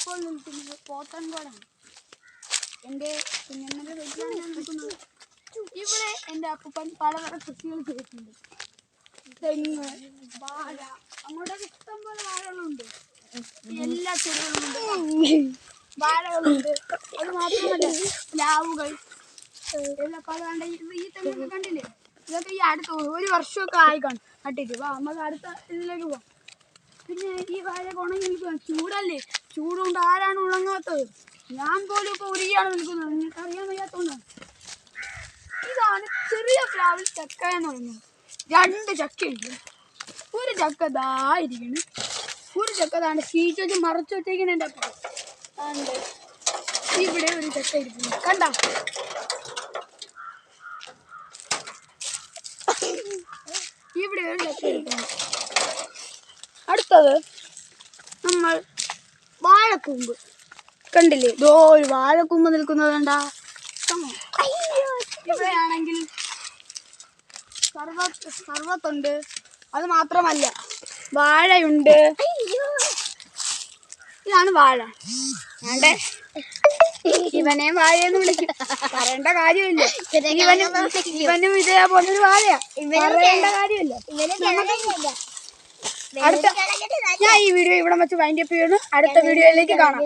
ഞാനിപ്പോൾ നിൽക്കുന്നത് പോത്തൻകോടാണ്. എൻ്റെ കുഞ്ഞമ്മൻ്റെ വീട്ടിലാണ് ഞാൻ നിൽക്കുന്നത്. ഇവിടെ എൻ്റെ അപ്പൂപ്പൻ പലതരം കൃഷികൾ ചെയ്തിട്ടുണ്ട്. തെങ്ങ്, വാഴ, അങ്ങോട്ടൊക്കെ ഇഷ്ടം പോലെ വാഴകളുണ്ട്. എല്ലാ ചെടികളുമുണ്ട്, വാഴകളുണ്ട്. അത് മാത്രമല്ല പ്ലാവുകൾ എല്ലാം പല കണ്ട. ഈ തെങ്ങൊക്കെ കണ്ടില്ലേ? ഇതൊക്കെ ഈ അടുത്ത 1 വർഷമൊക്കെ ആയി കാണും നട്ടിട്ട്. വാ നമുക്ക് അടുത്ത ഇതിലേക്ക് പോവാം. പിന്നെ ഈ വാഴ ഉണങ്ങി നിൽക്കുക. ചൂടല്ലേ, ചൂടുകൊണ്ട് ആരാണ് ഉണങ്ങാത്തത്? ഞാൻ പോലും ഇപ്പോൾ ഉരുകിയാണ് നിൽക്കുന്നത്. നിങ്ങൾക്ക് അറിയാൻ വയ്യാത്തതുകൊണ്ടാണ്. ഇതാണ് ചെറിയ പ്ലാവിൽ ചക്ക എന്ന് പറയുന്നത്. 2 ചക്കയുണ്ട്. ഒരു ചക്ക ഇരിക്കുന്നു, ഒരു ചക്ക താണ് ഷീറ്റ് വെച്ച് മറച്ചു വെച്ചേക്കുന്ന. എൻ്റെ അപ്പം ഉണ്ട് ഇവിടെ ഒരു ചക്ക ഇരിക്കുന്നു, കണ്ട? ഇവിടെ ഒരു ചക്ക ഇരിക്കുന്നു. അടുത്തത് നമ്മൾ വാഴക്കൂമ്പ് കണ്ടില്ലേ? ഇതോ ഒരു വാഴക്കൂമ്പ് നിൽക്കുന്നത് കണ്ടാ? ഇവിടെയാണെങ്കിൽ സർവത്തുണ്ട്. അത് മാത്രമല്ല വാഴയുണ്ട്. ഇതാണ് വാഴ. വേണ്ടേ? ഇവനെ വാഴയെന്ന് വിളിക്കും, പറയേണ്ട കാര്യമില്ല. ഇവനും ഇതേപോലൊരു വാഴയാ, പറയേണ്ട കാര്യമില്ല. ഞാൻ ഈ വീഡിയോ ഇവിടെ വെച്ച് വൈൻഡപ്പ് ചെയ്യുന്നു. അടുത്ത വീഡിയോയിലേക്ക് കാണാം.